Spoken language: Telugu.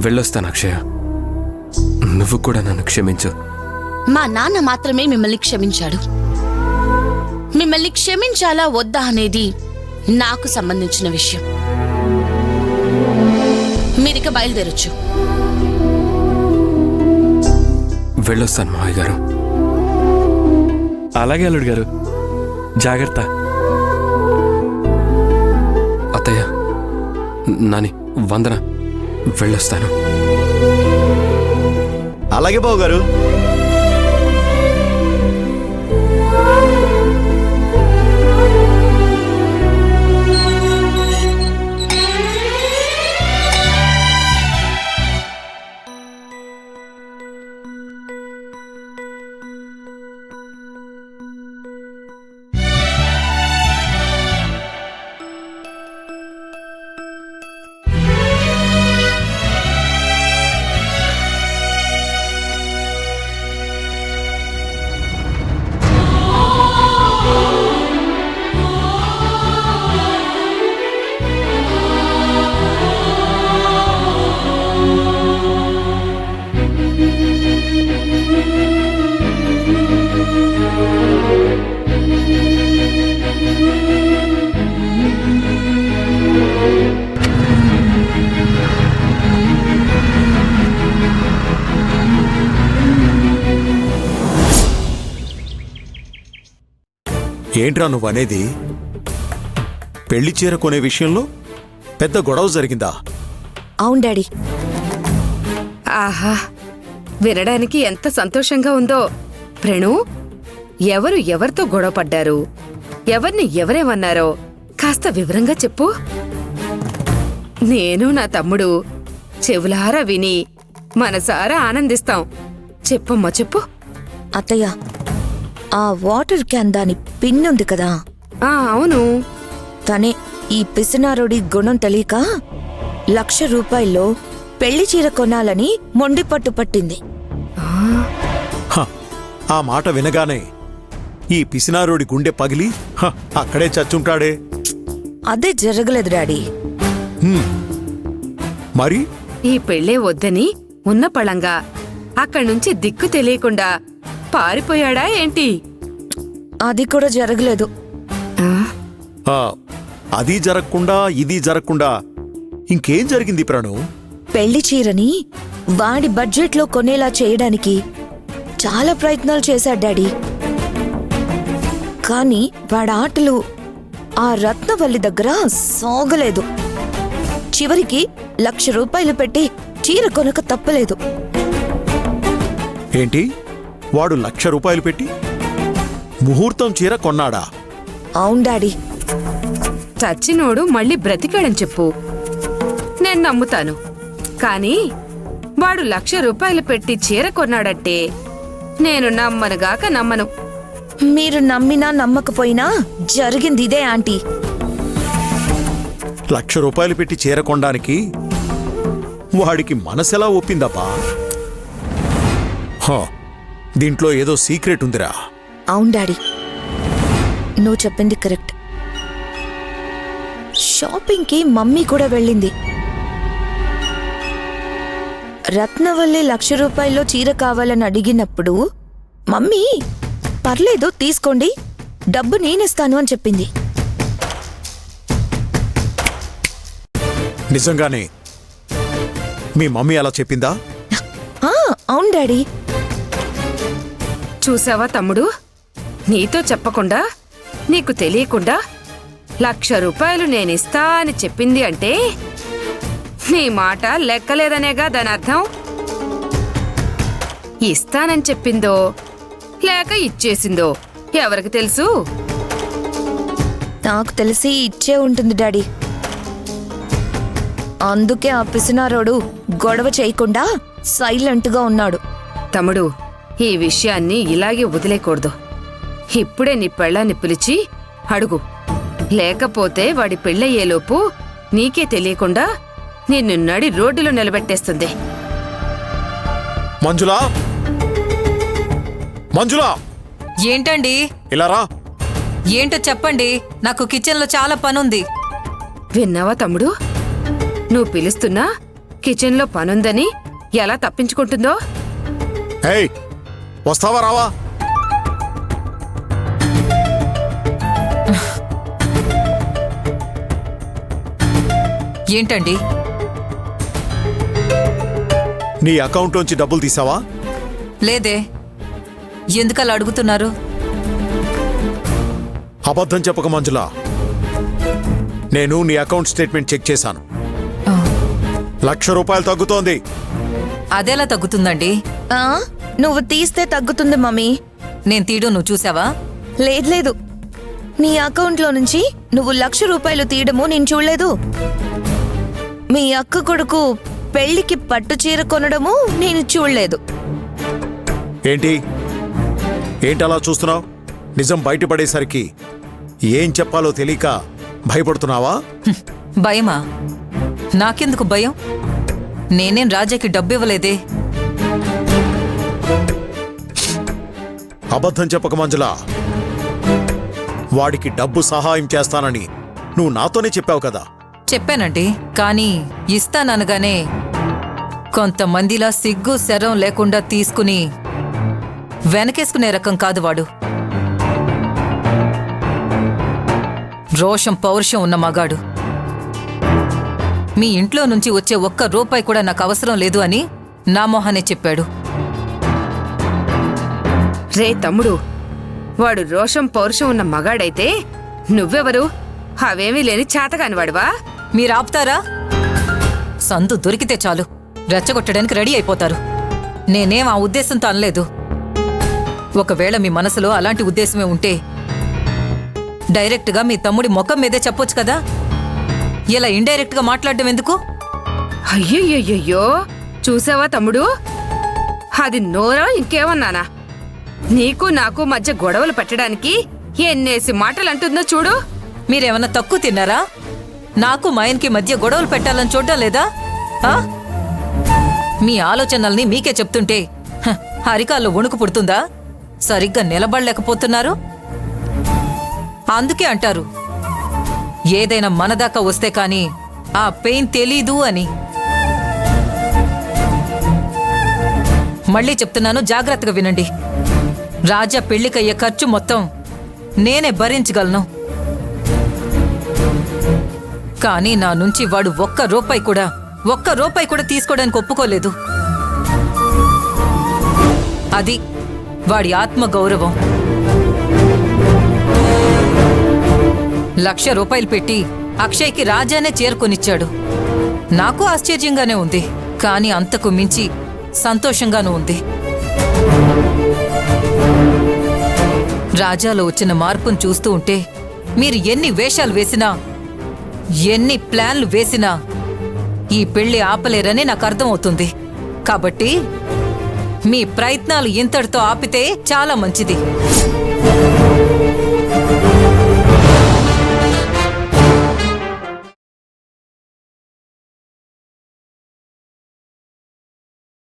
వెళ్ళొస్తాను అక్షయ. నువ్వు కూడా నన్ను క్షమించు. మా నాన్న మాత్రమే మిమ్మల్ని క్షమించాడు. మిమ్మల్ని క్షమించాలా వద్దా అనేది నాకు సంబంధించిన విషయం. మీరిక బయలుదేరొచ్చు. వెళ్ళొస్తాను మావయ్య గారు. అలాగే అల్లుడు గారు, జాగ్రత్త. అత్తయ్య, నాని, వందన, వెళ్ళొస్తాను. అలాగే బావు గారు. ఏంట్రా నువ్వనేది? పెళ్లి చీర కొనే విషయంలో పెద్ద గొడవ జరిగిందా? అవును డాడీ. ఆహా, వినడానికి ఎంత సంతోషంగా ఉందో. ప్రేణు, ఎవరు ఎవరితో గొడవ పడ్డారు, ఎవరిని ఎవరేమన్నారో కాస్త వివరంగా చెప్పు. నేను నా తమ్ముడు చెవులారా విని మనసారా ఆనందిస్తాం. చెప్పమ్మా, చెప్పు. అత్తయ్య, ఆ వాటర్ క్యాన్ దాని పిన్ ఉంది కదా, అవును. తనే ఈ పిసినారుడి గుణం తెలియక 1,00,000 రూపాయల్లో పెళ్లి చీర కొనాలని మొండి పట్టు పట్టింది. ఆ మాట వినగానే ఈ పిసినారోడి గుండె పగిలి అక్కడే చచ్చుంటాడే. అదే జరగలేదు డాడీ. మరి ఈ పెళ్ళే వద్దని ఉన్న పళంగా అక్కడ్నుంచి దిక్కు తెలియకుండా పారిపోయాడా ఏంటి? అది కూడా జరగలేదు. అది జరగకుండా ఇది జరగకుండా ఇంకేం జరిగింది ప్రణు? పెళ్లి చీరని వాడి బడ్జెట్లో కొనేలా చేయడానికి చాలా ప్రయత్నాలు చేశాడు డాడీ. కానీ వాడి ఆటలు ఆ రత్నవల్లి దగ్గర సాగలేదు. చివరికి 1,00,000 రూపాయలు పెట్టి చీర కొనక తప్పలేదు. ఏంటి, వాడు 1,00,000 రూపాయలు పెట్టి ముహూర్తం చీర కొన్నాడా? అవును డాడీ. చచ్చినోడు మళ్ళీ బ్రతికాడని చెప్పు, నేను నమ్ముతాను. కానీ వాడు 1,00,000 రూపాయలు పెట్టి చీర కొన్నాడంటే నేను నమ్మనుగాక నమ్మను. మీరు నమ్మినా నమ్మకపోయినా జరిగింది ఇదే ఆంటీ. 1,00,000 రూపాయలు పెట్టి చీర కొనడానికి వాడికి మనసెలా ఒప్పిందబ్బా? దీంట్లో ఏదో సీక్రెట్ ఉందిరా. అవును డాడీ, నువ్వు చెప్పింది కరెక్ట్. షాపింగ్కి మమ్మీ కూడా వెళ్ళింది. రత్నవల్లి 1,00,000 రూపాయల్లో చీర కావాలని అడిగినప్పుడు మమ్మీ పర్లేదు తీసుకోండి, డబ్బు నేనిస్తాను అని చెప్పింది. నిజంగానే మీ మమ్మీ అలా చెప్పిందా? అవును డాడీ. చూసావా తమ్ముడు, నీతో చెప్పకుండా నీకు తెలియకుండా 1,00,000 రూపాయలు నేనిస్తా అని చెప్పింది అంటే నీ మాట లెక్కలేదనేగా దాని అర్థం. ఇస్తానని చెప్పిందో లేక ఇచ్చేసిందో ఎవరికి తెలుసు? నాకు తెలిసి ఇచ్చే ఉంటుంది డాడీ. అందుకే ఆ పిసినారోడు గొడవ చేయకుండా సైలెంట్గా ఉన్నాడు. తమ్ముడు, ఈ విషయాన్ని ఇలాగే వదిలేకూడదు. ఇప్పుడే నీ పెళ్ళాన్ని పిలిచి అడుగు. లేకపోతే వాడి పెళ్ళయ్యేలోపు నీకే తెలియకుండా నిన్ను నడి రోడ్డులో నిలబెట్టేస్తుంది. మంజులా, మంజులా! ఏంటండి? ఇలా రా. ఏంటో చెప్పండి, నాకు కిచెన్లో చాలా పనుంది. విన్నావా తమ్ముడు? నువ్వు పిలుస్తున్నా కిచెన్లో పనుందని ఎలా తప్పించుకుంటుందో. ఏయ్ వస్తావా రావా? ఏంటండి? నీ అకౌంట్లోంచి డబ్బులు తీసావా? లేదే, ఎందుకలా అడుగుతున్నారు? అబద్ధం చెప్పక మంజులా, నేను నీ అకౌంట్ స్టేట్మెంట్ చెక్ చేశాను. 1,00,000 రూపాయలు తగ్గుతోంది. అదెలా తగ్గుతుందండి? ఆ, నువ్వు తీస్తే తగ్గుతుంది మమ్మీ. నేను తీయడం నువ్వు చూసావా? లేదు నీ అకౌంట్లో నుంచి నువ్వు 1,00,000 రూపాయలు తీయడము నేను చూడలేదు. మీ అక్క కొడుకు పెళ్లికి పట్టు చీర కొనడము నేను చూడలేదు. ఏంటి అలా చూస్తున్నావు? నిజం బయటపడేసరికి ఏం చెప్పాలో తెలియక భయపడుతున్నావా? భయమా? నాకెందుకు భయం? నేనేం రాజాకి డబ్బు ఇవ్వలేదే. అబద్ధం చెప్పక మంజులా, వాడికి డబ్బు సహాయం చేస్తానని నువ్వు నాతోనే చెప్పావు కదా. చెప్పానండి, కానీ ఇస్తాననగానే కొంతమందిలా సిగ్గు శరం లేకుండా తీసుకుని వెనకేసుకునే రకం కాదు వాడు. రోషం పౌరుషం ఉన్న మగాడు. మీ ఇంట్లో నుంచి వచ్చే ₹1 కూడా నాకు అవసరం లేదు అని నా మొహానే చెప్పాడు. రే తమ్ముడు, వాడు రోషం పౌరుషం ఉన్న మగాడైతే నువ్వెవరు? అవేమీ లేని చేతగానివాడువా? మీరు ఆపుతారా? సందు దొరికితే చాలు రెచ్చగొట్టడానికి రెడీ అయిపోతారు. నేనేం ఆ ఉద్దేశంతో అనలేదు. ఒకవేళ మీ మనసులో అలాంటి ఉద్దేశమే ఉంటే డైరెక్ట్గా మీ తమ్ముడి ముఖం మీదే చెప్పొచ్చు కదా. ఇలా ఇండైరెక్ట్గా మాట్లాడడం ఎందుకు? అయ్యయ్యో, చూసావా తమ్ముడు? అది నోరా ఇంకేమన్నానా? నీకు నాకు మధ్య గొడవలు పెట్టడానికి ఎన్నేసి మాటలు అంటుందో చూడు. మీరేమన్నా తక్కువ తిన్నారా? నాకు మాయన్కి మధ్య గొడవలు పెట్టాలని చూడడం లేదా? ఆ? మీ ఆలోచనల్ని మీకే చెప్తుంటే అరికాల్లో వణుకు పుడుతుందా? సరిగ్గా నిలబడలేకపోతున్నారు. అందుకే అంటారు ఏదైనా మనదాకా వస్తే కాని ఆ పెయిన్ తెలీదు అని. మళ్ళీ చెప్తున్నాను, జాగ్రత్తగా వినండి. రాజా పెళ్లికయ్యే ఖర్చు మొత్తం నేనే భరించగలను. కానీ నా నుంచి వాడు ఒక్క రూపాయి కూడా తీసుకోవడానికి ఒప్పుకోలేదు. అది వాడి ఆత్మగౌరవం. 1,00,000 రూపాయలు పెట్టి అక్షయ్కి రాజానే చేరుకొనిచ్చాడు. నాకు ఆశ్చర్యంగానే ఉంది, కానీ అంతకు మించి సంతోషంగానూ ఉంది. రాజాలో వచ్చిన మార్పును చూస్తూ ఉంటే మీరు ఎన్ని వేషాలు వేసినా, ఎన్ని ప్లాన్లు వేసినా ఈ పెళ్లి ఆపలేరని నాకు అర్థమవుతుంది. కాబట్టి మీ ప్రయత్నాలు ఇంతటితో ఆపితే చాలా మంచిది.